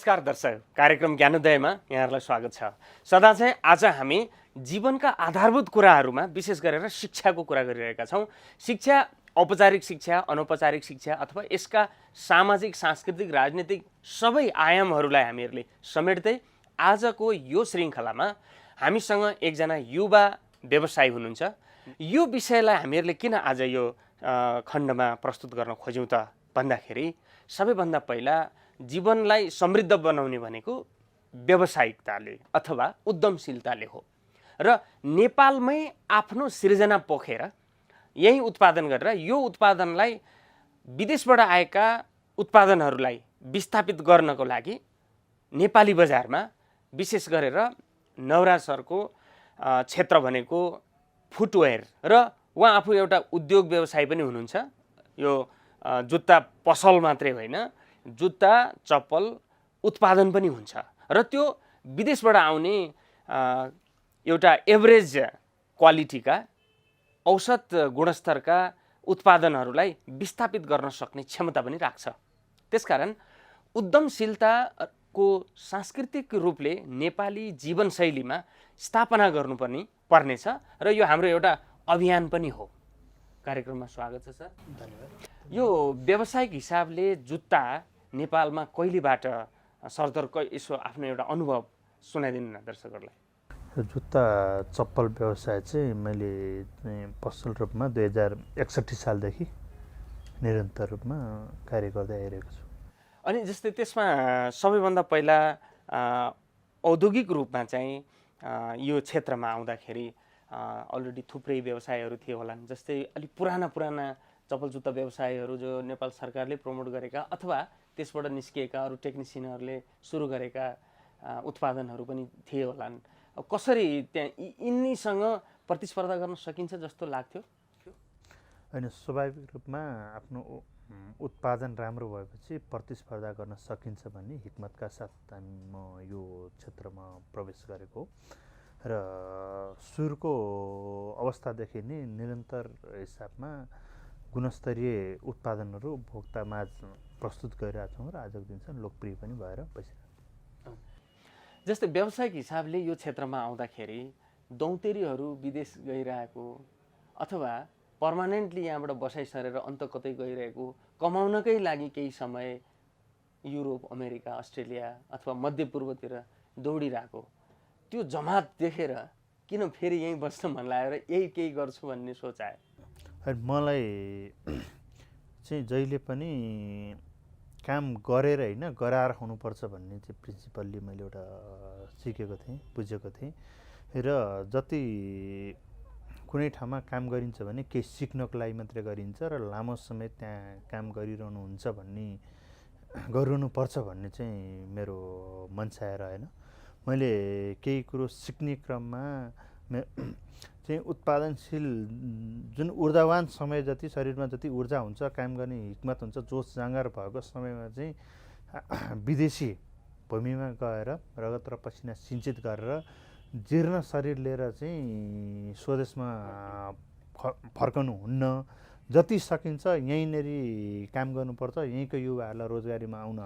नमस्कार दर्शक, कार्यक्रम ज्ञानोदयमा यहाँहरूलाई स्वागत छ। सदा चाहिँ आज हामी जीवनका आधारभूत कुराहरूमा विशेष गरेर शिक्षाको कुरा गरिरहेका छौँ। शिक्षा औपचारिक शिक्षा, अनौपचारिक शिक्षा अथवा यसका सामाजिक, सांस्कृतिक, राजनीतिक सबै आयामहरूलाई हामीहरूले समेट्दै आजको यो श्रृङ्खलामा हामीसँग एकजना युवा व्यवसायी हुनुहुन्छ। यो विषयलाई हामीहरूले किन आज यो खण्डमा प्रस्तुत गर्न खोज्यौँ त भन्दाखेरि सबैभन्दा पहिला जीवनलाई समृद्ध बनाउने भनेको व्यावसायिकताले अथवा उद्यमशीलताले हो र नेपालमै आफ्नो सिर्जना पोखेर यही उत्पादन गरेर यो उत्पादनलाई विदेशबाट आएका उत्पादनहरूलाई विस्थापित गर्नको लागि नेपाली बजारमा विशेष गरेर नवरासरको क्षेत्र भनेको फुटवेयर र उहाँ आफू एउटा उद्योग व्यवसायी पनि हुनुहुन्छ। यो जुत्ता पसल मात्रै होइन, जुत्ता चप्पल उत्पादन पनि हुन्छ र त्यो विदेशबाट आउने एउटा एभरेज क्वालिटीका औसत गुणस्तरका उत्पादनहरूलाई विस्थापित गर्न सक्ने क्षमता पनि राख्छ। त्यसकारण उद्यमशीलताको सांस्कृतिक रूपले नेपाली जीवनशैलीमा स्थापना गर्नुपर्ने पर्नेछ र यो हाम्रो एउटा अभियान पनि हो। कार्यक्रममा स्वागत छ सर। धन्यवाद। यो व्यावसायिक हिसाबले जुत्ता नेपालमा कहिलेबाट सरदर यसो आफ्नो एउटा अनुभव सुनाइदिनु न दर्शकहरूलाई। जुत्ता चप्पल व्यवसाय चाहिँ मैले पसल रूपमा 2061 सालदेखि निरन्तर रूपमा कार्य गर्दै आइरहेको छु। अनि जस्तै त्यसमा सबैभन्दा पहिला औद्योगिक रूपमा चाहिँ यो क्षेत्रमा आउँदाखेरि अलरेडी थुप्रै व्यवसायहरू थिए होलान्। जस्तै अलिक पुराना चप्पल जुत्ता व्यवसायहरू जो नेपाल सरकारले प्रमोट गरेका अथवा त्यसबाट निस्किएका अरू टेक्निसियनहरूले सुरु गरेका उत्पादनहरू पनि थिए होलान्। कसरी त्यहाँ यिनीसँग प्रतिस्पर्धा गर्न सकिन्छ जस्तो लाग्थ्यो? होइन, स्वाभाविक रूपमा आफ्नो उत्पादन राम्रो भएपछि प्रतिस्पर्धा गर्न सकिन्छ भन्ने हिक्मतका साथ म यो क्षेत्रमा प्रवेश गरेको र सुरुको अवस्थादेखि नै निरन्तर हिसाबमा गुणस्तरीय उत्पादनहरू उपभोक्तामाझ प्रस्तुत गरिरहेका छौँ र आजको दिनसम्म लोकप्रिय पनि भएर बसिरहेको। जस्तै व्यावसायिक हिसाबले यो क्षेत्रमा आउँदाखेरि दौतेरीहरू विदेश गइरहेको अथवा पर्मानेन्टली यहाँबाट बसाइ सरेर अन्त कतै गइरहेको, कमाउनकै लागि केही समय युरोप, अमेरिका, अस्ट्रेलिया अथवा मध्यपूर्वतिर दौडिरहेको त्यो जमात देखेर किन फेरि यहीँ बस्न मन लागेर यही केही गर्छु भन्ने सोच आयो? मलाई चाहिँ जहिले पनि काम गरेर होइन गराएर हुनुपर्छ भन्ने चाहिँ प्रिन्सिपल्ली मैले एउटा सिकेको थिएँ, बुझेको थिएँ र जति कुनै ठाउँमा काम गरिन्छ भने केही सिक्नको लागि मात्रै गरिन्छ र लामो समय त्यहाँ काम गरिरहनुपर्छ भन्ने चाहिँ मेरो मनसाय रहेन। मैले केही कुरो सिक्ने क्रममा चाहिँ उत्पादनशील जुन ऊर्जावान समय जति शरीरमा जति ऊर्जा हुन्छ, काम गर्ने हिक्मत हुन्छ, जोस जाँगर भएको समयमा चाहिँ विदेशी भूमिमा गएर रगत र पसिना सिञ्चित गरेर जीर्ण शरीर लिएर चाहिँ स्वदेशमा फर्कनु हुन्न। जति सकिन्छ यहीँनेरि काम गर्नुपर्छ, यहीँको युवाहरूलाई रोजगारीमा आउन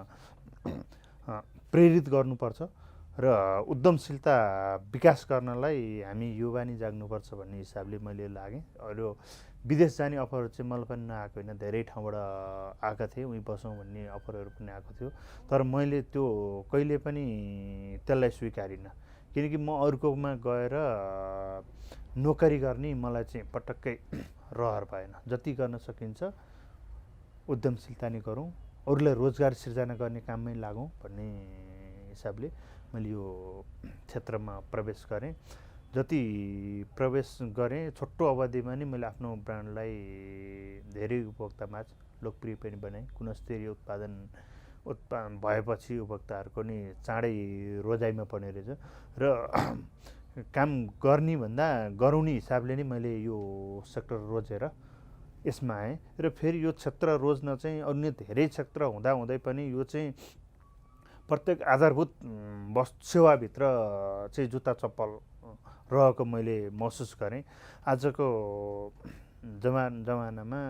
प्रेरित गर्नुपर्छ र उद्यमशीलता विकास गर्नलाई हामी युवा नै जाग्नुपर्छ भन्ने हिसाबले मैले लागेँ। अरू विदेश जाने अफरहरू चाहिँ मलाई पनि नआएको होइन, धेरै ठाउँबाट आएका थिए, उहीँ बसौँ भन्ने अफरहरू पनि आएको थियो। तर मैले त्यो कहिले पनि त्यसलाई स्वीकारिनँ, किनकि म अर्कोमा गएर नोकरी गर्ने मलाई चाहिँ पटक्कै रहर भएन। जति गर्न सकिन्छ उद्यमशीलता नै गरौँ, अरूलाई रोजगार सिर्जना गर्ने काममै लागौँ भन्ने हिसाबले मैले यो क्षेत्रमा प्रवेश गरेँ। जति प्रवेश गरेँ छोटो अवधिमा नै मैले आफ्नो ब्रान्डलाई धेरै उपभोक्तामाझ लोकप्रिय पनि बनाएँ। गुणस्तरीय उत्पादन भएपछि उपभोक्ताहरूको नि चाँडै रोजाइमा पर्ने रहेछ र काम गर्ने भन्दा गराउने हिसाबले नै मैले यो सेक्टर रोजेर यसमा आएँ र फेरि यो क्षेत्र रोज्न चाहिँ अन्य धेरै क्षेत्र हुँदाहुँदै पनि यो चाहिँ प्रत्येक आधारभूत सेवाभित्र चाहिँ जुत्ता चप्पल रहेको मैले महसुस गरेँ। आजको जमानामा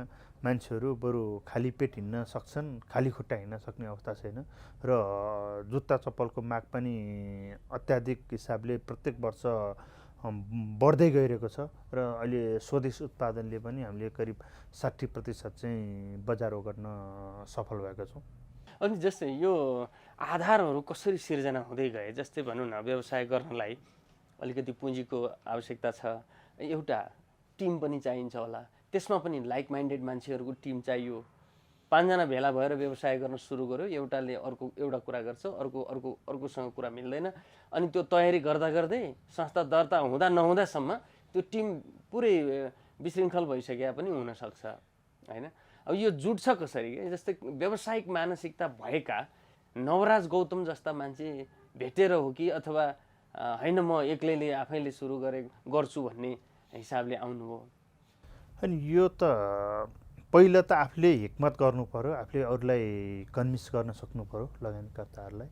मान्छेहरू बरु खाली पेट हिँड्न सक्छन्, खाली खुट्टा हिँड्न सक्ने अवस्था छैन र जुत्ता चप्पलको माग पनि अत्याधिक हिसाबले प्रत्येक वर्ष बढ्दै गइरहेको छ र अहिले स्वदेश उत्पादनले पनि हामीले करिब 60% चाहिँ बजार ओगट्न सफल भएका छौँ। अनि जस्तै यो आधारहरू कसरी सिर्जना हुँदै गए? जस्तै भनौँ न, व्यवसाय गर्नलाई अलिकति पुँजीको आवश्यकता छ, एउटा टिम पनि चाहिन्छ होला, त्यसमा पनि लाइक माइन्डेड मान्छेहरूको टिम चाहियो। 5 जना भेला भएर व्यवसाय गर्न सुरु गर्यो, एउटाले एउटा कुरा गर्छ, अर्कोसँग कुरा मिल्दैन, अनि त्यो तयारी गर्दा गर्दै संस्था दर्ता हुँदा नहुँदासम्म त्यो टिम पुरै विशृङ्खल भइसकेका पनि हुनसक्छ होइन। अब यो जुट्छ कसरी? जस्तै व्यावसायिक मानसिकता भएका नवराज गौतम जस्ता मान्छे भेटेर हो कि अथवा होइन म एक्लैले आफैले सुरु गर्छु भन्ने हिसाबले आउनुभयो? अनि यो त पहिला त आफूले हिक्मत गर्नु पर्यो, आफूले अरूलाई कन्भिन्स गर्न सक्नु पर्यो लगानीकर्ताहरूलाई।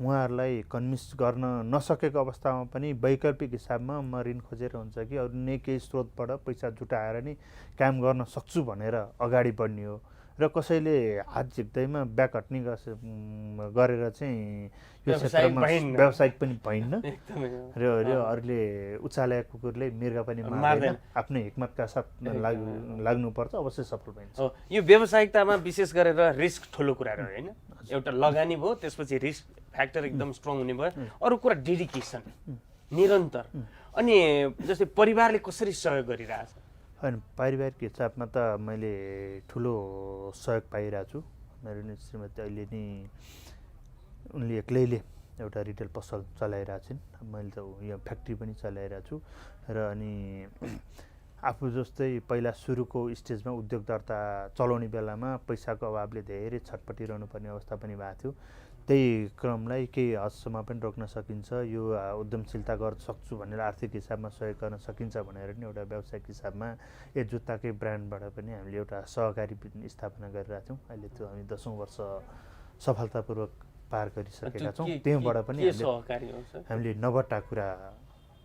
उहाँहरूलाई कन्भिन्स गर्न नसकेको अवस्थामा पनि वैकल्पिक हिसाबमा म ऋण खोजेर हुन्छ कि अरू नै केही स्रोतबाट पैसा जुटाएर नि काम गर्न सक्छु भनेर अगाडि बढ्ने हो र कसैले हात झिक्दैमा ब्याक हट्ने गरेर चाहिँ यो क्षेत्रमा व्यावसायिक पनि भइन्न र अरूले उचालेको कुकुरले मृग पनि मार्दैन। आफ्नो हिक्मतका साथ लाग्नुपर्छ, अवश्य सफल भइन्छ। यो व्यावसायिकतामा विशेष गरेर रिस्क ठुलो कुरा रह्यो होइन। एउटा लगानी भयो, त्यसपछि रिस्क फ्याक्टर एकदम स्ट्रङ हुने भयो, अरू कुरा डेडिकेसन निरन्तर। अनि जस्तै परिवारले कसरी सहयोग गरिरहेछ? होइन, पारिवारिक हिसाबमा त मैले ठुलो सहयोग पाइरहेको छु। मेरो नि श्रीमती अहिले नि उनले एक्लैले एउटा रिटेल पसल चलाइरहेको छिन्, मैले त यो फ्याक्ट्री पनि चलाइरहेको छु र अनि आफू जस्तै पहिला सुरुको स्टेजमा उद्योग दर्ता चलाउने बेलामा पैसाको अभावले धेरै छटपटिरहनु पर्ने अवस्था पनि भएको थियो। त्यही क्रमलाई केही हदसम्म पनि रोक्न सकिन्छ, यो उद्यमशीलता गर्न सक्छु भनेर आर्थिक हिसाबमा सहयोग गर्न सकिन्छ भनेर नि एउटा व्यावसायिक हिसाबमा यो जुत्ताकै ब्रान्डबाट पनि हामीले एउटा सहकारी स्थापना गरिरहेको छौँ। अहिले त्यो हामी 10औँ वर्ष सफलतापूर्वक पार गरिसकेका छौँ। त्यहीँबाट पनि हामीले नव टाकुरा,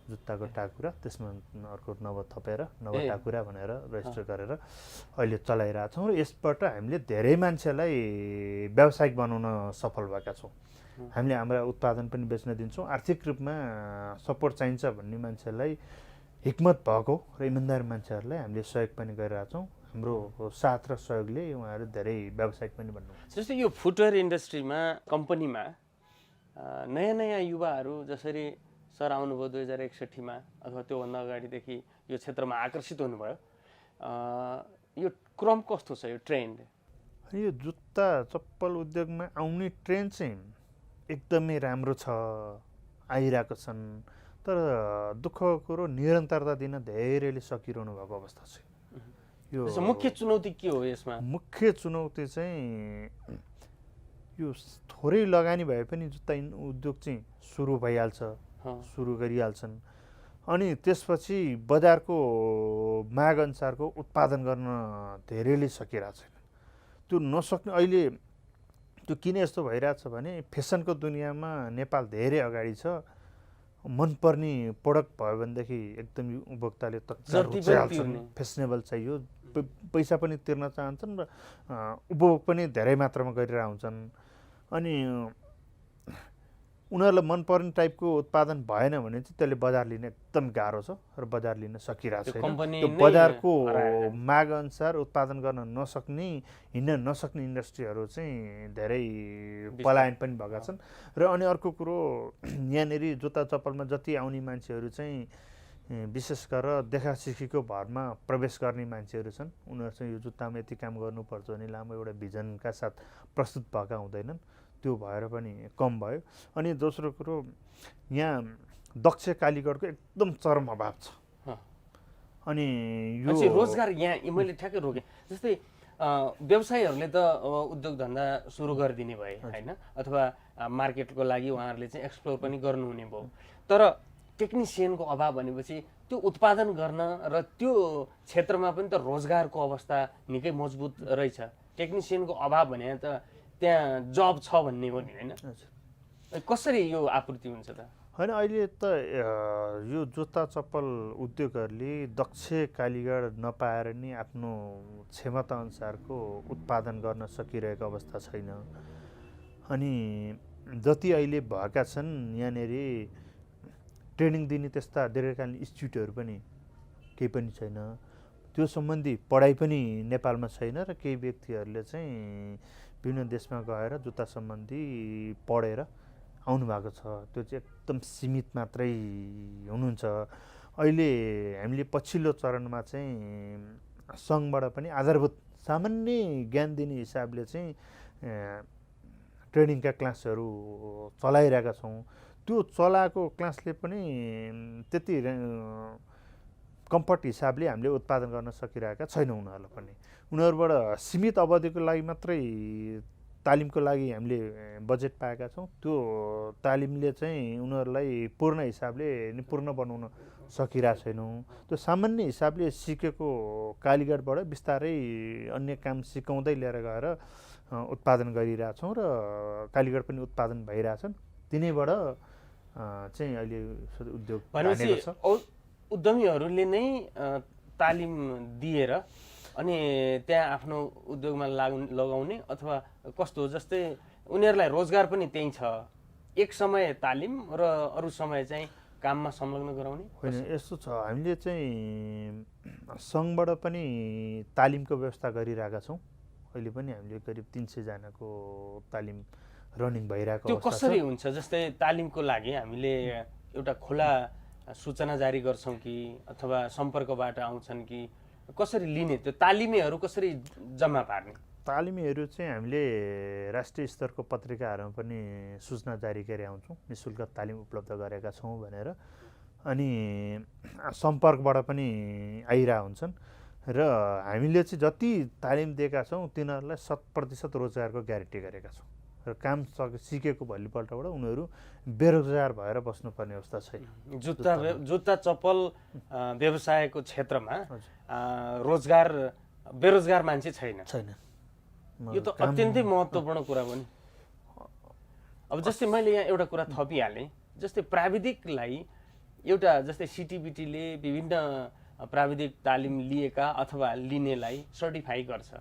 जुत्ताको टाकुरा, त्यसमा अर्को नव थपेर नव टाकुरा भनेर रेजिस्टर गरेर अहिले चलाइरहेको छौँ र यसबाट हामीले धेरै मान्छेलाई व्यावसायिक बनाउन सफल भएका छौँ। हामीले हाम्रा उत्पादन पनि बेच्न दिन्छौँ। आर्थिक रूपमा सपोर्ट चाहिन्छ भन्ने मान्छेलाई, हिक्मत भएको र इमान्दार मान्छेहरूलाई हामीले सहयोग पनि गरिरहेको छौँ। हाम्रो साथ र सहयोगले उहाँहरू धेरै व्यावसायिक पनि बन्नुहुन्छ। जस्तै यो फुटवेयर इन्डस्ट्रीमा, कम्पनीमा नयाँ नयाँ युवाहरू जसरी सर आउनुभयो 2061मा अथवा त्योभन्दा अगाडिदेखि यो क्षेत्रमा आकर्षित हुनुभयो, यो क्रम कस्तो छ, यो ट्रेन्ड? यो जुत्ता चप्पल उद्योगमा आउने ट्रेन्ड चाहिँ एकदमै राम्रो छ, आइरहेको छन्। तर दुःखको कुरो निरन्तरता दिन धेरैले सकिरहनु भएको अवस्था छ। यो मुख्य चुनौती के हो यसमा? मुख्य चुनौती चाहिँ यो थोरै लगानी भए पनि जुत्ता उद्योग चाहिँ सुरु भइहाल्छ, सुरु गरिहाल्छन् अनि त्यसपछि बजारको माग अनुसारको उत्पादन गर्न धेरैले सकिरहेको छैन। त्यो नसक्ने अहिले त्यो किन यस्तो भइरहेछ भने फेसनको दुनियाँमा नेपाल धेरै अगाडि छ। मनपर्ने प्रडक्ट भयो भनेदेखि एकदम उपभोक्ताले तत्काल रुचाइहाल्छन्। फेसनेबल चाहियो, पैसा पनि तिर्न चाहन्छन् र उपभोग पनि धेरै मात्रामा गरेर आउँछन्। अनि उनीहरूलाई मनपर्ने टाइपको उत्पादन भएन भने चाहिँ त्यसले बजार लिन एकदम गाह्रो छ र बजार लिन सकिरहेको छैन। त्यो बजारको माग अनुसार उत्पादन गर्न नसक्ने, हिँड्न नसक्ने इन्डस्ट्रीहरू चाहिँ धेरै पलायन पनि भएका छन्। र अनि अर्को कुरो, यहाँनिर जुत्ता चप्पलमा जति आउने मान्छेहरू चाहिँ विशेष गरेर देखासिखीको भरमा प्रवेश गर्ने मान्छेहरू छन्। उनीहरू चाहिँ यो जुत्तामा यति काम गर्नुपर्छ भने लामो एउटा भिजनका साथ प्रस्तुत भएका हुँदैनन्। त्यो भएर पनि कम भयो। अनि दोस्रो कुरो, यहाँ दक्ष कालीगढको एकदम चरम अभाव छ। अनि यो रोजगार यहाँ मैले ठ्याक्कै रोकेँ। जस्तै व्यवसायीहरूले त उद्योग धन्दा सुरु गरिदिने भए होइन, अथवा मार्केटको लागि उहाँहरूले चाहिँ एक्सप्लोर पनि गर्नुहुने भयो। तर टेक्निसियनको अभाव भनेपछि त्यो उत्पादन गर्न र त्यो क्षेत्रमा पनि त रोजगारको अवस्था निकै मजबुत रहेछ। टेक्निसियनको अभाव भने त त्यहाँ जब छ भन्ने हो नि होइन? कसरी यो आपूर्ति हुन्छ त? होइन अहिले त यो जुत्ता चप्पल उद्योगहरूले दक्ष कालीगढ नपाएर नि आफ्नो क्षमता अनुसारको उत्पादन गर्न सकिरहेको अवस्था छैन। अनि जति अहिले भएका छन् यहाँनिर ट्रेनिङ दिने त्यस्ता दीर्घकालीन इन्स्टिट्युटहरू पनि केही पनि छैन। त्यो सम्बन्धी पढाइ पनि नेपालमा छैन र केही व्यक्तिहरूले चाहिँ विभिन्न देशमा गएर जुत्ता सम्बन्धी पढेर आउनुभएको छ। त्यो चाहिँ एकदम सीमित मात्रै हुनुहुन्छ। अहिले हामीले पछिल्लो चरणमा चाहिँ सङ्घबाट पनि आधारभूत सामान्य ज्ञान दिने हिसाबले चाहिँ ट्रेनिङका क्लासहरू चलाइरहेका छौँ। त्यो चलाएको क्लासले पनि त्यति कम्फर्ट हिसाबले हामीले उत्पादन गर्न सकिरहेका छैनौँ उनीहरूलाई पनि। उनीहरूबाट सीमित अवधिको लागि मात्रै तालिमको लागि हामीले बजेट पाएका छौँ। त्यो तालिमले चाहिँ उनीहरूलाई पूर्ण हिसाबले निपूर्ण बनाउन सकिरहेको छैनौँ। त्यो सामान्य हिसाबले सिकेको कालीगढबाट बिस्तारै अन्य काम सिकाउँदै लिएर गएर उत्पादन गरिरहेछौँ र कालीगढ पनि उत्पादन भइरहेछन्। तिनैबाट चाहिँ अहिले उद्योग भनेपछि उद्यमीहरूले नै तालिम दिएर अनि त्यहाँ आफ्नो उद्योगमा लगाउने अथवा कस्तो हो, जस्तै उनीहरूलाई रोजगार पनि त्यही छ, एक समय तालिम र अरू समय चाहिँ काममा संलग्न गराउने? होइन, यस्तो छ, हामीले चाहिँ सङ्घबाट पनि तालिमको व्यवस्था गरिरहेका छौँ। अहिले पनि हामीले करिब 300 जनाको तालिम रनिङ भइरहेको त्यो कसरी हुन्छ? जस्तै तालिमको लागि हामीले एउटा खुला सूचना जारी गर्छौँ कि अथवा सम्पर्कबाट आउँछन् कि कसरी लिने? त्यो तालिमेहरू कसरी जम्मा पार्ने? तालिमीहरू चाहिँ हामीले राष्ट्रिय स्तरको पत्रिकाहरूमा पनि सूचना जारी गरी आउँछौँ, निःशुल्क तालिम उपलब्ध गरेका छौँ भनेर। अनि सम्पर्कबाट पनि आइरहेका हुन्छन् र हामीले चाहिँ जति तालिम दिएका छौँ तिनीहरूलाई 100% रोजगारको ग्यारेन्टी गरेका छौँ र काम सिकेको भोलिपल्टबाट उनीहरू बेरोजगार भएर बस्नुपर्ने अवस्था छैन। जुत्ता चप्पल व्यवसायको क्षेत्रमा बेरोजगार मान्छे छैन। यो त अत्यन्तै महत्त्वपूर्ण कुरा पनि। अब जस्तै मैले यहाँ एउटा कुरा थपिहालेँ, जस्तै प्राविधिकलाई एउटा जस्तै सिटिबिटीले विभिन्न प्राविधिक तालिम लिएका अथवा लिनेलाई सर्टिफाई गर्छ।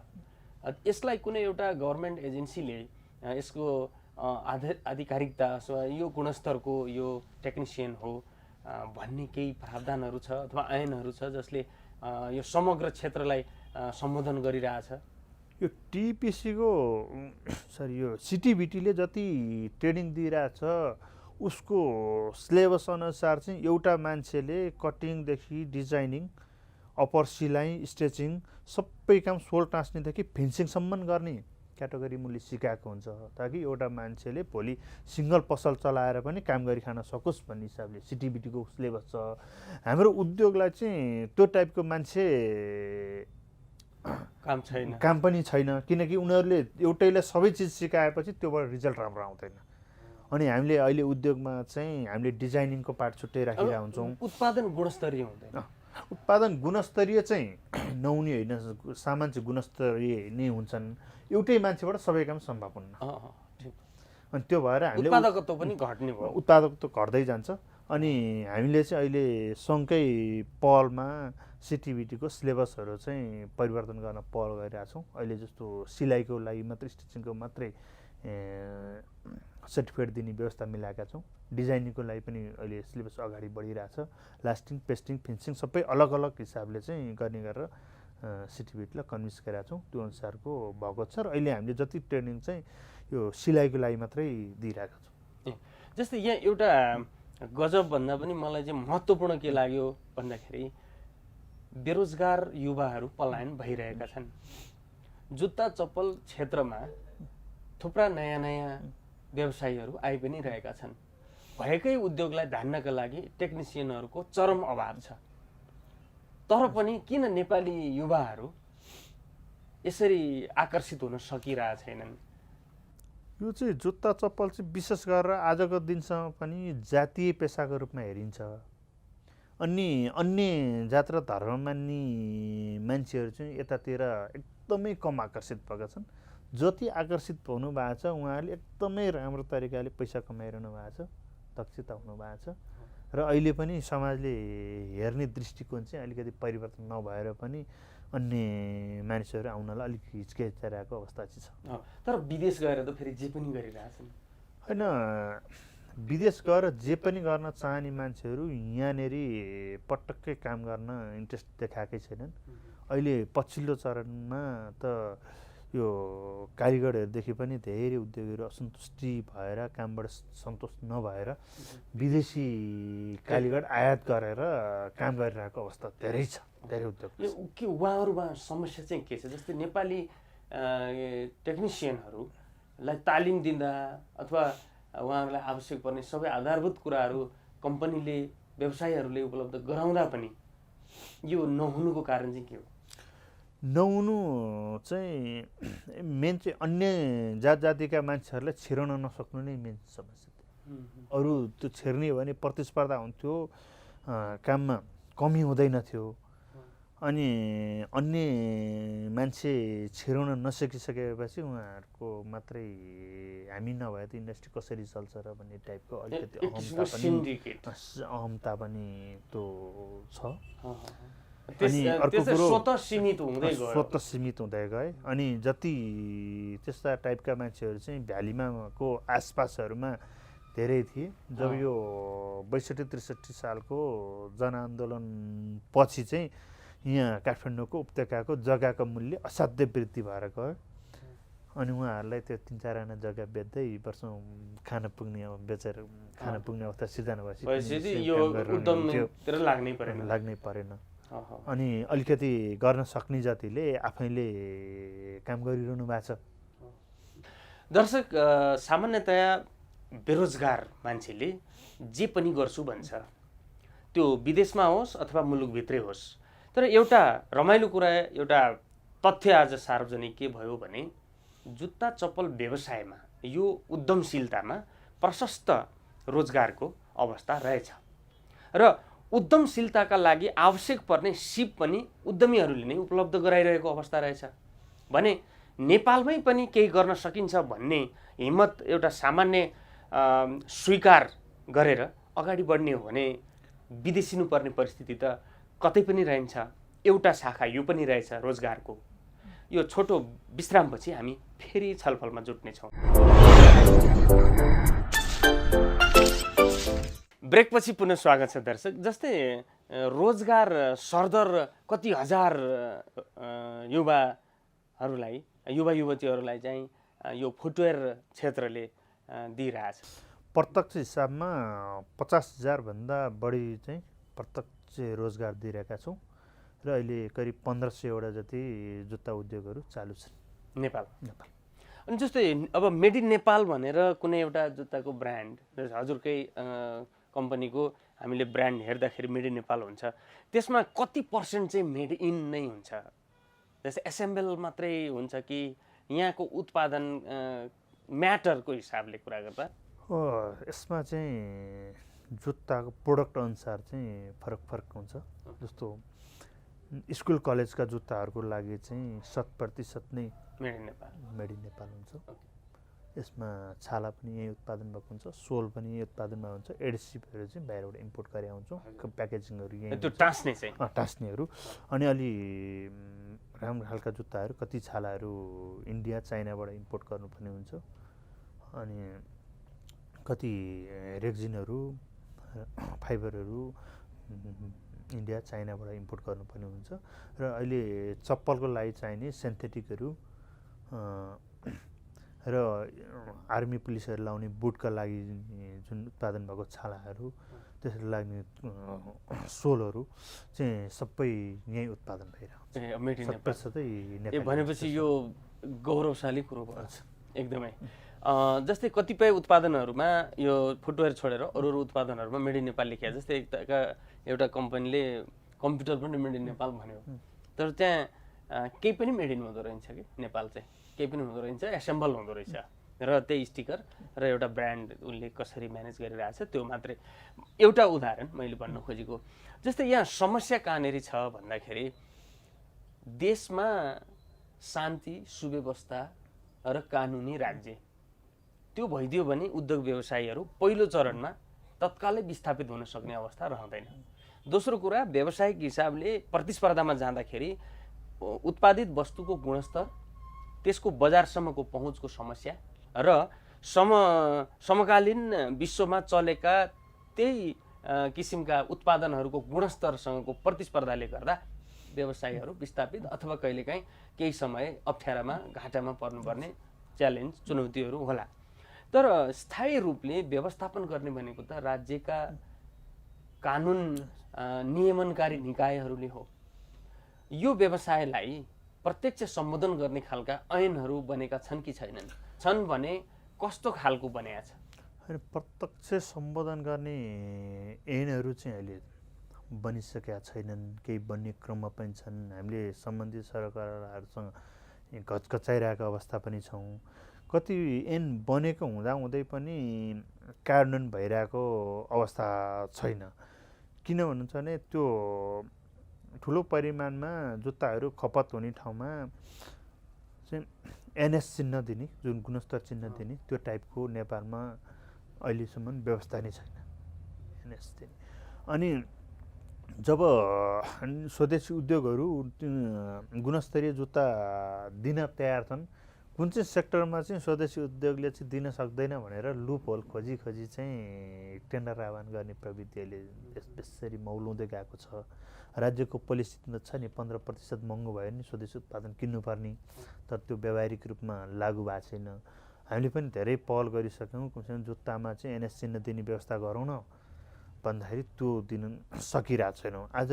यसलाई कुनै एउटा गभर्मेन्ट एजेन्सीले यसको आधिकारिकता अथवा यो गुणस्तरको यो टेक्निसियन हो भन्ने केही प्रावधानहरू छ अथवा ऐनहरू छ जसले यो समग्र क्षेत्रलाई सम्बोधन गरिरहेछ? यो टिपिसीको यो सिटिबिटीले जति ट्रेनिङ दिइरहेछ उसको सिलेबस अनुसार चाहिँ एउटा मान्छेले कटिङदेखि डिजाइनिङ, अप्पर सिलाइ, स्टिचिङ सबै काम सोल टाँच्नेदेखि फिनिसिङसम्म गर्ने क्याटेगोरी मूल्य सिकाएको हुन्छ, ताकि एउटा मान्छेले भोलि सिङ्गल पसल चलाएर पनि काम गरी खान सकोस् भन्ने हिसाबले सिटिबिटीको सिलेबस छ। हाम्रो उद्योगलाई चाहिँ त्यो टाइपको मान्छे काम पनि छैन, किनकि उनीहरूले एउटैलाई सबै चिज सिकाएपछि त्योबाट रिजल्ट राम्रो आउँदैन। अनि हामीले अहिले उद्योगमा चाहिँ हामीले डिजाइनिङको पार्ट छुट्टै राखिरहेका हुन्छौँ। उत्पादन गुणस्तरीय हुँदैन? उत्पादन गुणस्तरीय चाहिँ नहुने होइन, सामान चाहिँ गुणस्तरीय नै हुन्छन्। एउटै मान्छेबाट सबै काम सम्भव हुन्न। अनि त्यो भएर हामीले उत्पादकत्व पनि घट्ने भयो, उत्पादकत्व घट्दै जान्छ। अनि हामीले चाहिँ अहिले सङ्घकै पहलमा सिटिबिटीको सिलेबसहरू चाहिँ परिवर्तन गर्न पहल गरिरहेका छौँ। अहिले जस्तो सिलाइको लागि मात्रै, स्टिचिङको मात्रै सर्टिफिकेट दिने व्यवस्था मिलाएका छौँ। डिजाइनिङको लागि पनि अहिले सिलेबस अगाडि बढिरहेछ। लास्टिङ, पेस्टिङ, फिनिसिङ सबै अलग अलग हिसाबले चाहिँ गर्ने गरेर सिटिबिटीलाई कन्भिन्स गरेका छौँ। त्यो अनुसारको भएको छ र अहिले हामीले जति ट्रेनिङ चाहिँ यो सिलाइको लागि मात्रै दिइरहेका छौँ। जस्तै यहाँ एउटा गजब भन्दा पनि मलाई चाहिँ महत्त्वपूर्ण के लाग्यो भन्दाखेरि बेरोजगार युवाहरू पलायन भइरहेका छन्। जुत्ता चप्पल क्षेत्रमा थुप्रा नयाँ नयाँ व्यवसायीहरू आइ पनि रहेका छन्। भएकै उद्योगलाई धान्नका लागि टेक्निसियनहरूको चरम अभाव छ। तर पनि किन नेपाली युवाहरू यसरी आकर्षित हुन सकिरहेका छैनन्? यो चाहिँ जुत्ता चप्पल चाहिँ विशेष गरेर आजको दिनसम्म पनि जातीय पेसाको रूपमा हेरिन्छ। अनि अन्य जात र धर्म मान्ने मान्छेहरू चाहिँ यतातिर एकदमै कम आकर्षित भएका छन्। जति आकर्षित हुनु भएको छ उहाँहरूले एकदमै राम्रो तरिकाले पैसा कमाइरहनु भएको छ। दक्षता हुनुभएको छ र अहिले पनि समाजले हेर्ने दृष्टिकोण चाहिँ अलिकति परिवर्तन नभएर पनि अन्य मानिसहरू आउनलाई अलिक हिचकिचाइरहेको अवस्था चाहिँ छ। तर विदेश गएर त फेरि जे पनि गरिरहेछन् होइन, विदेश गएर जे पनि गर्न चाहने मान्छेहरू यहाँनेरि पटक्कै काम गर्न इन्ट्रेस्ट देखाएकै छैनन्। अहिले पछिल्लो चरणमा त यो कारिगरहरूदेखि पनि धेरै उद्योगहरू असन्तुष्टि भएर कामबाट सन्तोष नभएर विदेशी कारिगर आयात गरेर काम गरिरहेको अवस्था धेरै छ, धेरै उद्योग। के उहाँहरूमा समस्या चाहिँ के छ? जस्तै नेपाली टेक्निसियनहरूलाई तालिम दिँदा अथवा उहाँहरूलाई आवश्यक पर्ने सबै आधारभूत कुराहरू कम्पनीले व्यवसायीहरूले उपलब्ध गराउँदा पनि यो नहुनुको कारण चाहिँ के हो? नहुनु चाहिँ मेन चाहिँ अन्य जात जातिका मान्छेहरूलाई छिराउन नसक्नु नै मेन समस्या थियो। अरू त्यो छिर्ने हो भने प्रतिस्पर्धा हुन्थ्यो, काममा कमी हुँदैनथ्यो। अनि अन्य मान्छे छिराउन नसकिसकेपछि उहाँहरूको मात्रै हामी नभए त इन्डस्ट्री कसरी चल्छ र भन्ने टाइपको अलिकति अहमता पनि त्यो छ। अनि अर्को कुरो स्वतः सीमित हुँदै गए। अनि जति त्यस्ता टाइपका मान्छेहरू चाहिँ भ्यालीमा को आसपासहरूमा धेरै थिए। जब यो 62-63 सालको जनआन्दोलन पछि चाहिँ यहाँ काठमाडौँको उपत्यकाको जग्गाको मूल्य असाध्य वृद्धि भएर गयो। अनि उहाँहरूलाई त्यो 3-4 आना जग्गा बेच्दै वर्षौँ खान पुग्ने बेचेर खान पुग्ने अवस्था सिर्जना लाग्नै परेन। अनि अलिकति गर्न सक्ने जातिले आफैले काम गरिरहनु भएको छ। दर्शक, सामान्यतया बेरोजगार मान्छेले जे पनि गर्छु भन्छ, त्यो विदेशमा होस् अथवा मुलुकभित्रै होस्। तर एउटा रमाइलो कुरा, एउटा तथ्य आज सार्वजनिक के भयो भने जुत्ता चप्पल व्यवसायमा, यो उद्यमशीलतामा प्रशस्त रोजगारको अवस्था रहेछ र उद्यमशीलताका लागि आवश्यक पर्ने सिप पनि उद्यमीहरूले नै उपलब्ध गराइरहेको अवस्था रहेछ भने नेपालमै पनि केही गर्न सकिन्छ भन्ने हिम्मत एउटा सामान्य स्वीकार गरेर अगाडि बढ्ने हो भने विदेशिनुपर्ने परिस्थिति त कतै पनि रहन्छ। एउटा शाखा यो पनि रहेछ रोजगारको। यो छोटो विश्रामपछि हामी फेरि छलफलमा जुट्नेछौँ। ब्रेकपछि पुनः स्वागत छ दर्शक। जस्तै रोजगार सरदर कति हजार युवाहरूलाई, युवा युवतीहरूलाई चाहिँ यो फुटवेयर क्षेत्रले दिइरहेछ। प्रत्यक्ष हिसाबमा 50,000 भन्दा बढी चाहिँ प्रत्यक्ष रोजगार दिइरहेका छौँ र अहिले करिब 1500 जति जुत्ता उद्योगहरू चालु छन् नेपाल। अनि जस्तै अब मेड इन नेपाल भनेर कुनै एउटा जुत्ताको ब्रान्ड, हजुरकै कम्पनीको हामीले ब्रान्ड हेर्दाखेरि मेड इन नेपाल हुन्छ, त्यसमा कति % चाहिँ मेड इन नै हुन्छ? जस्तै एसेम्बल मात्रै हुन्छ कि यहाँको उत्पादन म्याटरको हिसाबले कुरा गर्दा? यसमा चाहिँ जुत्ताको प्रोडक्ट अनुसार चाहिँ फरक हुन्छ। जस्तो स्कुल कलेजका जुत्ताहरूको लागि चाहिँ 100% नै मेड इन नेपाल हुन्छ। यसमा छाला पनि यही उत्पादन भएको हुन्छ, सोल पनि यही उत्पादनमा हुन्छ, एडहेसिभहरू चाहिँ बाहिरबाट इम्पोर्ट गरेर आउँछौँ, प्याकेजिङहरू यही टाँस्नेहरू। अनि अलि राम्रो खालका जुत्ताहरू, कति छालाहरू इन्डिया चाइनाबाट इम्पोर्ट गर्नुपर्ने हुन्छ। अनि कति रेक्जिनहरू, फाइबरहरू इन्डिया चाइनाबाट इम्पोर्ट गर्नुपर्ने हुन्छ। र अहिले चप्पलको लागि चाहिने सिन्थेटिकहरू र आर्मी पुलिसहरू लाउने बुटका लागि जुन उत्पादन भएको छालाहरू, त्यसरी लाग्ने सोलहरू चाहिँ सबै यहीँ उत्पादन भइरहेको छ। भनेपछि यो गौरवशाली कुरो भएको छ एकदमै। जस्तै कतिपय उत्पादनहरूमा यो फुटवेयर छोडेर अरू उत्पादनहरूमा मेड इन नेपाल लेखिया। जस्तै एउटा कम्पनीले कम्प्युटर पनि मेड इन नेपाल भन्यो, तर त्यहाँ केही पनि मेड इन हुँदो रहेछ कि नेपाल चाहिँ केही पनि हुँदो रहेछ, एसेम्बल हुँदो रहेछ। र त्यही स्टिकर र एउटा ब्रान्ड उसले कसरी म्यानेज गरिरहेछ त्यो मात्रै एउटा उदाहरण मैले भन्न खोजेको। जस्तै यहाँ समस्या कहाँनिर छ भन्दाखेरि देशमा शान्ति सुव्यवस्था र कानुनी राज्य त्यो भइदियो भने उद्योग व्यवसायीहरू पहिलो चरणमा तत्कालै विस्थापित हुन सक्ने अवस्था रहँदैन। दोस्रो कुरा, व्यावसायिक हिसाबले प्रतिस्पर्धामा जाँदाखेरि उत्पादित वस्तुको गुणस्तर, त्यसको बजारसम्मको पहुँचको समस्या र समकालीन विश्वमा चलेका त्यही किसिमका उत्पादनहरूको गुणस्तरसँगको प्रतिस्पर्धाले गर्दा व्यवसायीहरू विस्थापित अथवा कहिलेकाहीँ केही समय अप्ठ्यारामा घाटामा पर्नुपर्ने च्यालेन्ज, चुनौतीहरू होला। तर स्थायी रूपले व्यवस्थापन गर्ने भनेको त राज्यका कानुन नियमनकारी निकायहरूले हो। यो व्यवसायलाई प्रत्यक्ष सम्बोधन गर्ने खालका ऐनहरू बनेका छन् कि छैनन्? छन् भने कस्तो खालको बनेका छ? होइन, प्रत्यक्ष सम्बोधन गर्ने ऐनहरू चाहिँ अहिले बनिसकेका छैनन्, केही बन्ने क्रममा पनि छन्। हामीले सम्बन्धित सरकारहरूसँग घचघचाइरहेको अवस्था पनि छौँ। कति ऐन बनेको हुँदाहुँदै पनि कार्यान्वयन भइरहेको अवस्था छैन। किन भन्नुहुन्छ भने त्यो ठुलो परिमाणमा जुत्ताहरू खपत हुने ठाउँमा चाहिँ एनएस चिन्ह दिने, जुन गुणस्तर चिन्ह दिने, त्यो टाइपको नेपालमा अहिलेसम्म व्यवस्था नै छैन एनएस दिने। अनि जब स्वदेशी उद्योगहरू गुणस्तरीय जुत्ता दिन तयार छन्, कुन चाहिँ सेक्टरमा चाहिँ स्वदेशी उद्योगले चाहिँ दिन सक्दैन भनेर लुप होल खोजी चाहिँ टेन्डर आह्वान गर्ने प्रवृत्ति अहिले यसरी मौलाउँदै गएको छ। राज्यको पोलिसी त छ नि, 15% महँगो भयो नि स्वदेशी उत्पादन किन्नुपर्ने, तर त्यो व्यावहारिक रूपमा लागू भएको छैन। हामीले पनि धेरै पहल गरिसक्यौँ, कमसेकम जुत्तामा चाहिँ एनएस चिन्ह दिने व्यवस्था गरौँ न भन्दाखेरि त्यो दिन सकिरहेको छैनौँ। आज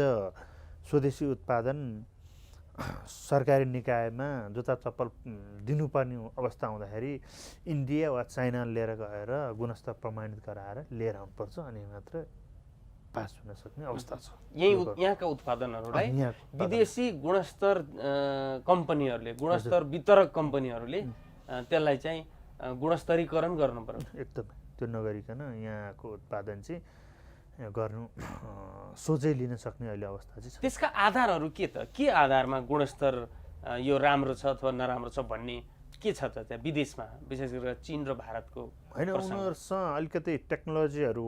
स्वदेशी उत्पादन सरकारी निकायमा जुत्ता चप्पल दिनुपर्ने अवस्था आउँदाखेरि इन्डिया वा चाइना लिएर गएर गुणस्तर प्रमाणित गराएर लिएर आउनुपर्छ, अनि मात्र पास हुन सक्ने अवस्था छ। यहाँका उत्पादनहरूलाई विदेशी गुणस्तर कम्पनीहरूले, गुणस्तर वितरक कम्पनीहरूले त्यसलाई चाहिँ गुणस्तरीकरण गर्नु पर्यो। एकदमै त्यो नगरिकन यहाँको उत्पादन चाहिँ गर्नु सोझै लिन सक्ने अहिले अवस्था चाहिँ छ। त्यसका आधारहरू के त? के आधारमा गुणस्तर यो राम्रो छ अथवा नराम्रो छ भन्ने के छ त त्यहाँ विदेशमा, विशेष गरेर चीन र भारतको? होइन, उनीहरूसँग अलिकति टेक्नोलोजीहरू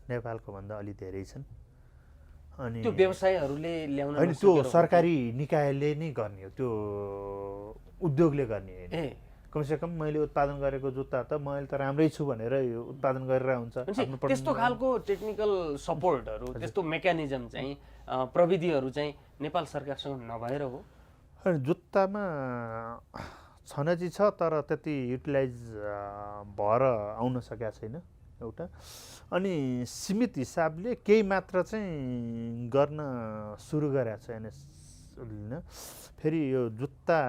नेपालको भन्दा अलि धेरै छन्। अनि त्यो व्यवसायीहरूले ल्याउन होइन, त्यो सरकारी निकायले नै गर्ने हो, त्यो उद्योगले गर्ने होइन। कमसेकम मैले उत्पादन गरेको जुत्ता त मैले त राम्रै छु भनेर यो उत्पादन गरेर हुन्छ। त्यस्तो खालको टेक्निकल सपोर्टहरू, त्यस्तो मेकानिजम चाहिँ, प्रविधिहरू चाहिँ नेपाल सरकारसँग नभएर हो? जुत्तामा छन चाहिँ छ, तर त्यति युटिलाइज भएर आउन सकेको छैन एउटा। अनि सीमित हिसाबले केही मात्र चाहिँ गर्न सुरु गरेको छ एनएसले। फेरि यो जुत्ता,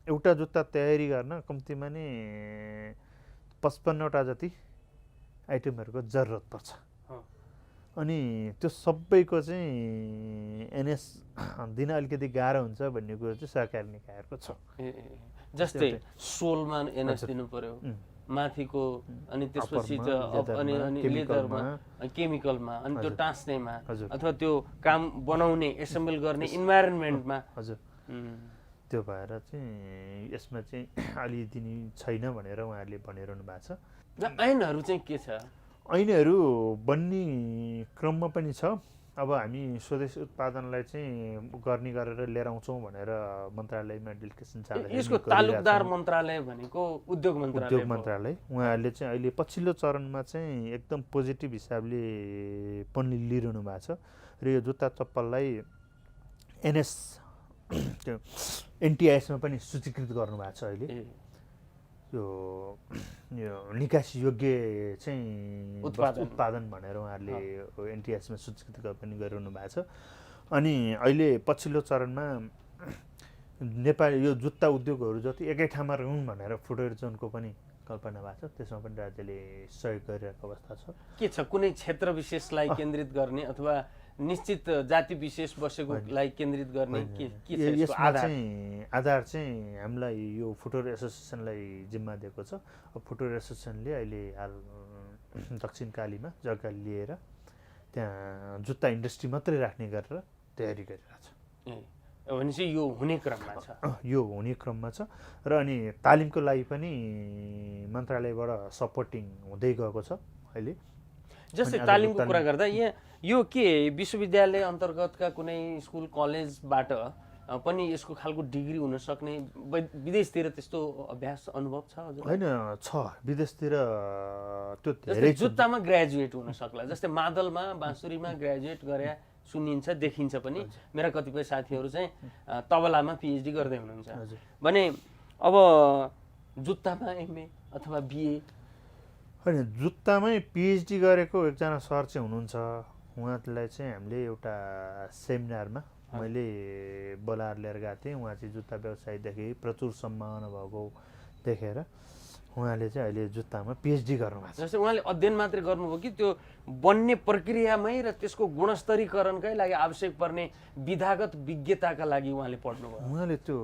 एउटा जुत्ता तयारी गर्न कम्तीमा नै 55वटा जति आइटमहरूको जरुरत पर्छ। अनि त्यो सबैको चाहिँ एनएस दिन अलिकति गाह्रो हुन्छ भन्ने कुरो चाहिँ सरकारी निकायहरूको छ। जस्तै सोलमा एनएस दिनु पर्यो, माथिको, अनि त्यसपछि अनि लेदरमा, केमिकलमा, अनि त्यो टाँस्नेमा अथवा त्यो काम बनाउने, एसेम्बल गर्ने इन्भाइरोन्मेन्टमा। हजुर, त्यो भएर चाहिँ यसमा चाहिँ अलि दिने छैन भनेर उहाँहरूले भनिरहनु भएको छ। ऐनहरू चाहिँ के छ? ऐनहरू बन्ने क्रममा पनि छ। अब हामी स्वदेशी उत्पादनलाई चाहिँ गर्ने गरेर लिएर आउँछौँ भनेर मन्त्रालयमा डेलिगेसन जाँदाखेरि यसको तालुकदार मन्त्रालय भनेको उद्योग मन्त्रालय, उहाँहरूले चाहिँ अहिले पछिल्लो चरणमा चाहिँ एकदम पोजिटिभ हिसाबले पनि लिइरहनु भएको छ। र यो जुत्ता चप्पललाई एनएस, त्यो एनटिआइएसमा पनि सूचीकृत गर्नुभएको छ अहिले। यो निकासी योग्य चाहिँ उत्पादन भनेर उहाँहरूले एनटिआइएसमा सूचीकृत पनि गरिरहनु भएको छ। अनि अहिले पछिल्लो चरणमा नेपाल यो जुत्ता उद्योगहरू जति एकै ठाउँमा रहन् भनेर फुटवेयर जोनको पनि कल्पना भएको छ, त्यसमा पनि राज्यले सहयोग गरिरहेको अवस्था छ। के छ, कुनै क्षेत्र विशेषलाई केन्द्रित गर्ने अथवा निश्चित जाति विशेष बसेकोलाई केन्द्रित गर्ने के छ यसको आधार? आधार चाहिँ हामीलाई यो फुटवेयर एसोसिएसनलाई जिम्मा दिएको छ। फुटवेयर एसोसिएसनले अहिले हाल दक्षिण कालीमा जग्गा लिएर त्यहाँ जुत्ता इन्डस्ट्री मात्रै राख्ने गरेर तयारी गरिरहेको छ। भनेपछि यो हुने क्रममा छ। यो हुने क्रममा छ र अनि तालिमको लागि पनि मन्त्रालयबाट सपोर्टिङ हुँदै गएको छ अहिले। जस्तै अनि तालिमको आजको कुरा गर्दा यो के विश्वविद्यालय अन्तर्गतका कुनै स्कुल कलेजबाट पनि यसको खालको डिग्री हुन सक्ने विदेशतिर त्यस्तो अभ्यास अनुभव छ हजुर? होइन, छ विदेशतिर त्यो जस्तै धेरै छ। जुत्तामा ग्रेजुएट हुन सक्ला, जस्तै मादलमा बाँसुरीमा ग्रेजुएट गरे सुनिन्छ देखिन्छ पनि। मेरा कतिपय साथीहरू चाहिँ तबलामा पिएचडी गर्दै हुनुहुन्छ भने अब जुत्तामा एमए अथवा बिए? होइन, जुत्तामै पिएचडी गरेको एकजना सर चाहिँ हुनुहुन्छ, उहाँलाई चाहिँ हामीले एउटा सेमिनारमा मैले बोलाएर लिएर गएको थिएँ। उहाँ चाहिँ जुत्ता व्यवसायदेखि प्रचुर सम्भावना भएको देखेर उहाँले चाहिँ अहिले जुत्तामा पिएचडी गर्नुभएको छ। जस्तै उहाँले अध्ययन मात्रै गर्नुभयो कि त्यो बन्ने प्रक्रियामै र त्यसको गुणस्तरीकरणकै लागि आवश्यक पर्ने विधागत विज्ञताका लागि उहाँले पढ्नुभयो? उहाँले त्यो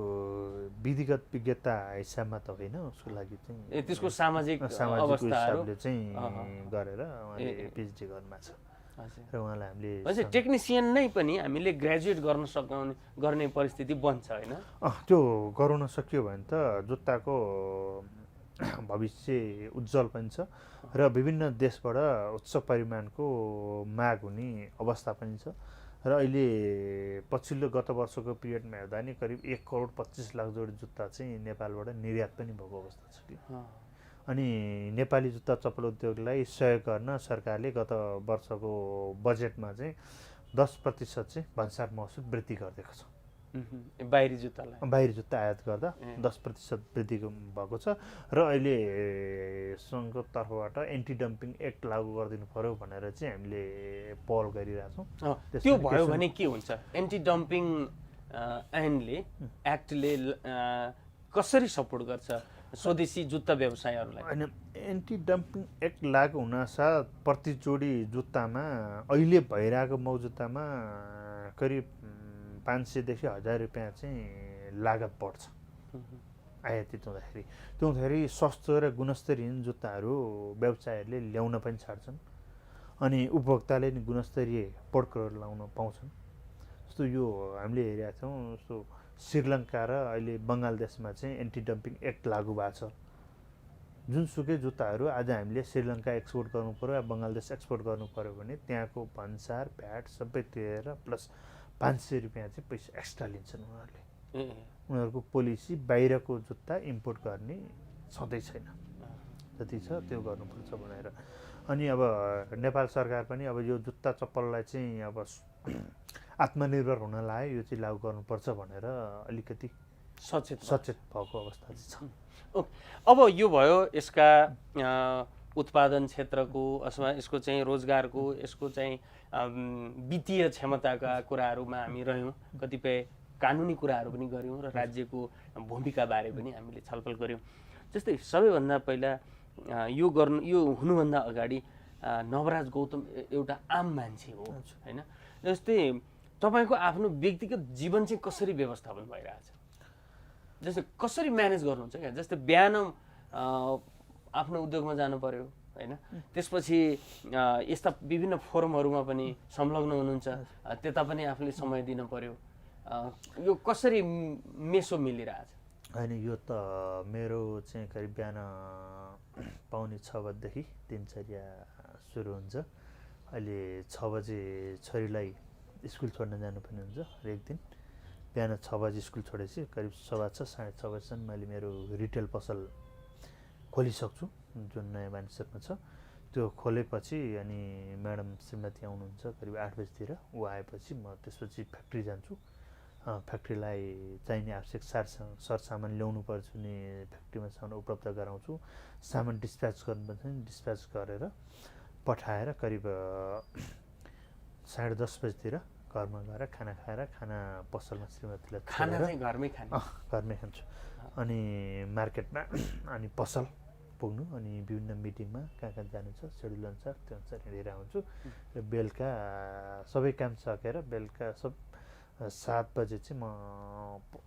विधिगत विज्ञता हिसाबमा त होइन, उसको लागि चाहिँ त्यसको सामाजिक हिसाबले चाहिँ गरेर उहाँले पिएचडी गर्नुभएको छ र उहाँलाई हामीले टेक्निसियन नै पनि हामीले ग्रेजुएट गर्न गर्ने परिस्थिति बन्छ होइन? त्यो गराउन सकियो भने त जुत्ताको भविष्य उज्जवल पनि छ र विभिन्न देशबाट उच्च परिमाणको माग हुने अवस्था पनि छ र अहिले पछिल्लो गत वर्षको पिरियडमा हेर्दा नि करिब 1,25,00,000 जोडी जुत्ता चाहिँ नेपालबाट निर्यात पनि भएको अवस्था छ कि। अनि नेपाली जुत्ता चप्पल उद्योगलाई सहयोग गर्न सरकारले गत वर्षको बजेटमा चाहिँ 10% चाहिँ भन्सार महसुल वृद्धि गरिदिएको छ। बाहिरी जुत्ता आयात गर्दा 10% वृद्धि भएको छ र अहिले सङ्घको तर्फबाट एन्टी डम्पिङ एक्ट लागू गरिदिनु पर्यो भनेर चाहिँ हामीले पहल गरिरहेछौँ। त्यो भयो भने के हुन्छ? एन्टी डम्पिङ एक्टले कसरी सपोर्ट गर्छ स्वदेशी जुत्ता व्यवसायहरूलाई? होइन, एन्टी डम्पिङ एक्ट लागू हुनासाथ प्रति जोडी जुत्तामा अहिले भइरहेको मौजुत्तामा करिब 500 देखि 1000 रुपियाँ चाहिँ लागत पर्छ आयातित हुँदाखेरि। त्यो हुँदाखेरि सस्तो र गुणस्तरीय जुत्ताहरू व्यवसायहरूले ल्याउन पनि छाड्छन् अनि उपभोक्ताले नि गुणस्तरीय प्रोडक्टहरू लाउन पाउँछन्। जस्तो यो हामीले हेरेका छौँ, जस्तो श्रीलङ्का र अहिले बङ्गलादेशमा चाहिँ एन्टी डम्पिङ एक्ट लागू भएको छ। जुनसुकै जुत्ताहरू आज हामीले श्रीलङ्का एक्सपोर्ट गर्नु पऱ्यो या बङ्गलादेश एक्सपोर्ट गर्नु पऱ्यो भने त्यहाँको भन्सार भ्याट सबै तिरेर प्लस 500 रुपियाँ चाहिँ पैसा एक्स्ट्रा लिन्छन् उनीहरूले। उनीहरूको पोलिसी बाहिरको जुत्ता इम्पोर्ट गर्ने छँदै छैन, जति छ त्यो गर्नुपर्छ भनेर। अनि अब नेपाल सरकार पनि अब यो जुत्ता चप्पललाई चाहिँ अब आत्मनिर्भर हुन लाग्यो, यो चाहिँ लागू गर्नुपर्छ भनेर अलिकति सचेत भएको अवस्था चाहिँ छ। अब यो भयो यसका उत्पादन क्षेत्रको अथवा यसको चाहिँ रोजगारको, यसको चाहिँ वित्तीय क्षमताका कुराहरूमा हामी रह्यौँ, कतिपय कानुनी कुराहरू पनि गऱ्यौँ र राज्यको भूमिका बारे पनि हामीले छलफल गऱ्यौँ। जस्तै सबैभन्दा पहिला यो हुनुभन्दा अगाडि नवराज गौतम एउटा आम मान्छे हो होइन? जस्तै तपाईँको आफ्नो व्यक्तिगत जीवन चाहिँ कसरी व्यवस्थापन भइरहेछ? जस्तै कसरी म्यानेज गर्नुहुन्छ क्या? जस्तै बिहान आफ्नो उद्योगमा जानु पर्यो होइन, त्यसपछि यस्ता विभिन्न फोरमहरूमा पनि संलग्न हुनुहुन्छ, त्यता पनि आफूले समय दिन पर्यो। यो कसरी मेसो मिलिरहेछ? होइन, यो त मेरो चाहिँ करिब बिहान 5:45 दिनचर्या सुरु हुन्छ। अहिले 6 बजे छोरीलाई स्कुल छोड्न जानुपर्ने हुन्छ हरेक दिन। बिहान 6 बजे स्कुल छोडेपछि करिब 6:15 साढे 6 बजीसम्म मैले मेरो रिटेल पसल खोलिसक्छु, जुन नयाँ मानिसहरूमा छ। त्यो खोलेपछि अनि म्याडम श्रीमती आउनुहुन्छ करिब 8 बजीतिर। ऊ आएपछि म त्यसपछि फ्याक्ट्री जान्छु। फ्याक्ट्रीलाई चाहिने आवश्यक सरसामान ल्याउनु पर्छ भने फ्याक्ट्रीमा सामान उपलब्ध गराउँछु। सामान डिस्प्याच गर्नुपर्छ भने डिस्प्याच गरेर पठाएर करिब 10:30 बजीतिर घरमा गएर खाना खाएर खाना पसलमा श्रीमतीलाई खाना चाहिँ घरमै खान्छु। अनि मार्केटमा अनि पसल पुग्नु अनि विभिन्न मिटिङमा कहाँ जानु छ सेड्युल अनुसार त्यो अनुसार हिँडेर आउँछु। र बेलुका सबै काम सकेर बेलुका 7 बजे चाहिँ म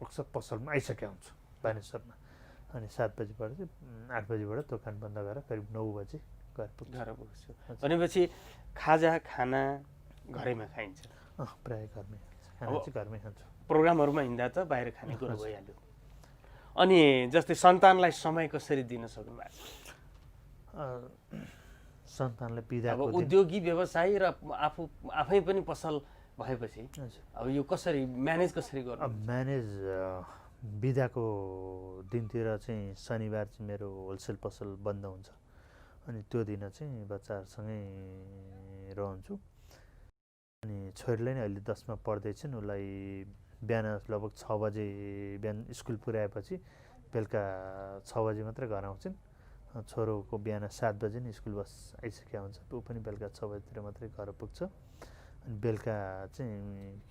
अक्सर पसलमा आइसकेको हुन्छु बानेश्वरमा। अनि 7 बजीबाट चाहिँ 8 बजीबाट दोकान बन्द गरेर करिब 9 बजे घर पुग्छु। भनेपछि खाजा खाना घरैमा खाइन्छ? प्रायः घरमै खाना चाहिँ घरमै खान्छु। प्रोग्रामहरूमा हिँड्दा त बाहिर खाने कुरो भइहाल्यो। अनि जस्तै सन्तानलाई समय कसरी दिन सक्नु भएको छ? सन्तानलाई बिदा अब उद्योगी व्यवसायी र आफै पनि पसल भएपछि अब यो कसरी म्यानेज गर्नु? म्यानेज बिदाको दिनतिर चाहिँ शनिबार चाहिँ मेरो होलसेल पसल बन्द हुन्छ, अनि त्यो दिन चाहिँ बच्चाहरूसँगै रहन्छु। अनि छोरीलाई नै अहिले 10मा पढ्दैछन्, उसलाई बिहान लगभग 6 बजे बिहान स्कुल पुर्याएपछि बेलुका 6 बजे मात्रै घर आउँछन्। छोरोको बिहान 7 बजे नै स्कुल बस आइसकेको हुन्छ, ऊ पनि बेलुका 6 बजीतिर मात्रै घर पुग्छ। अनि बेलुका चाहिँ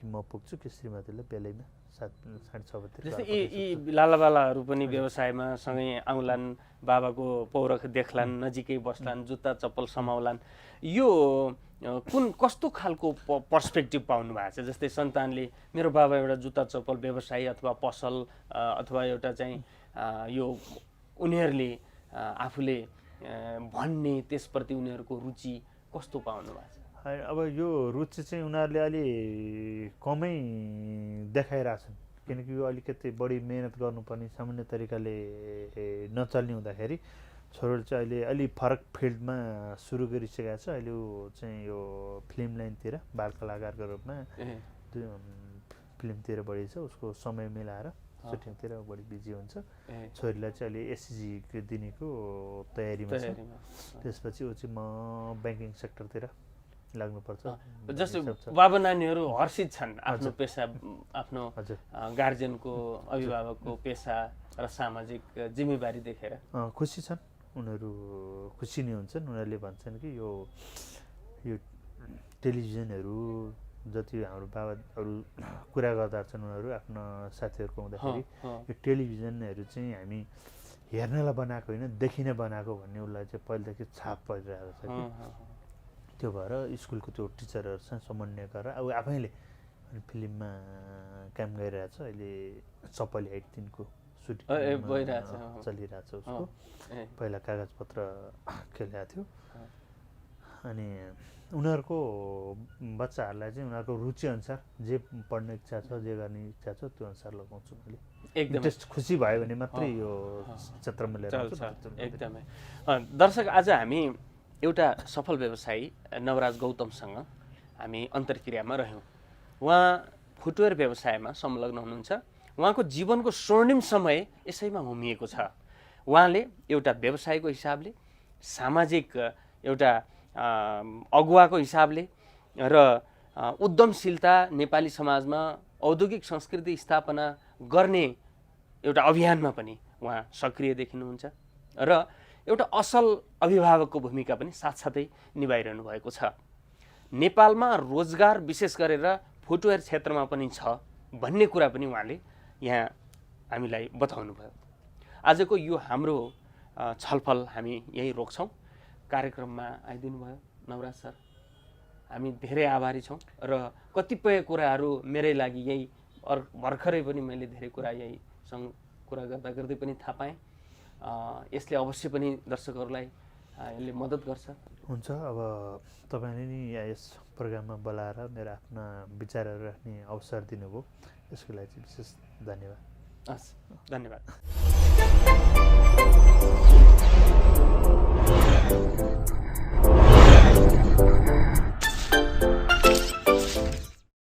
म पुग्छु कि श्रीमतीले बेलैमा 7-6:30 बजीतिर। जस्तै यी लालाबालाहरू पनि व्यवसायमा सँगै आउलान्, बाबाको पौरख देख्लान्, नजिकै बस्लान्, जुत्ता चप्पल समाउलान्। यो कस्तो खालको पर्सपेक्टिभ पाउनु भएको छ? जस्तै सन्तानले मेरो बाबा एउटा जुत्ता चप्पल व्यवसायी अथवा पसल अथवा एउटा चाहिँ यो उनीहरूले आफूले भन्ने त्यसप्रति उनीहरूको रुचि कस्तो पाउनु भएको छ? अब यो रुचि चाहिँ उनीहरूले अलि कमै देखाइरहेछन्, किनकि यो अलिकति बढी मेहनत गर्नुपर्ने सामान्य तरिकाले नचल्ने हुँदाखेरि छोरोले चाहिँ अहिले अलि फरक फिल्डमा सुरु गरिसकेको छ। अहिले ऊ चाहिँ यो फिल्म लाइनतिर बाल कलाकारको रूपमा फिल्मतिर बढी छ, उसको समय मिलाएर सुटिङतिर बढी बिजी हुन्छ। छोरीलाई चाहिँ अहिले एससिजी दिनेको तयारीमा छ। त्यसपछि ऊ चाहिँ म ब्याङ्किङ सेक्टरतिर लाग्नुपर्छ। जस्तै बाबा नानीहरू हर्षित छन् आफ्नो पेसा, आफ्नो गार्जेनको अभिभावकको पेसा र सामाजिक जिम्मेवारी देखेर? खुसी छन् उनीहरू, खुसी नै हुन्छन्। उनीहरूले भन्छन् कि यो टेलिभिजनहरू जति हाम्रो बाबाहरू कुरा गर्दा छन् उनीहरू आफ्नो साथीहरूको हुँदाखेरि यो टेलिभिजनहरू चाहिँ हामी हेर्नलाई बनाएको होइन, देखिन बनाएको भन्ने उसलाई चाहिँ पहिलेदेखि छाप परिरहेको छ कि त्यो भएर स्कुलको त्यो टिचरहरूसँग समन्वय गरेर अब आफैले फिल्ममा काम गरिरहेछ। अहिले चप्पल 8 सुटिङ चलिरहेछ उसको। पहिला कागजपत्र खेलेको थियो। अनि उनीहरूको बच्चाहरूलाई चाहिँ उनीहरूको रुचिअनुसार जे पढ्ने इच्छा छ, जे गर्ने इच्छा छ त्यो अनुसार लगाउँछु मैले। एकदमै खुसी भयो भने मात्रै यो क्षेत्रमा लिएर आउँछु। एकदमै। दर्शक, आज हामी एउटा सफल व्यवसायी नवराज गौतमसँग हामी अन्तर्क्रियामा रह्यौँ। उहाँ फुटवेयर व्यवसायमा संलग्न हुनुहुन्छ। उहाँको जीवनको स्वर्णिम समय यसैमा होमिएको छ। उहाँले एउटा व्यवसायको हिसाबले, सामाजिक एउटा अगुवाको हिसाबले र उद्यमशीलता नेपाली समाजमा औद्योगिक संस्कृति स्थापना गर्ने एउटा अभियानमा पनि उहाँ सक्रिय देखिनुहुन्छ र एउटा असल अभिभावकको भूमिका पनि साथसाथै निभाइरहनु भएको छ। नेपालमा रोजगार विशेष गरेर फुटवेयर क्षेत्रमा पनि छ भन्ने कुरा पनि उहाँले यहाँ हामीलाई बताउनु भयो। आजको यो हाम्रो छलफल हामी यही रोक्छौँ। कार्यक्रममा आइदिनु भयो नवराज सर, हामी धेरै आभारी छौँ र कतिपय कुराहरू मेरै लागि यही भर्खरै पनि मैले धेरै कुरा यहीसँग कुरा गर्दा गर्दै पनि थाहा पाएँ। यसले अवश्य पनि दर्शकहरूलाई यसले मद्दत गर्छ। हुन्छ। अब तपाईँले नि यस प्रोग्राममा बोलाएर मेरो आफ्ना विचारहरू राख्ने अवसर दिनुभयो, यसको लागि चाहिँ विशेष धन्यवाद। हस्, धन्यवाद।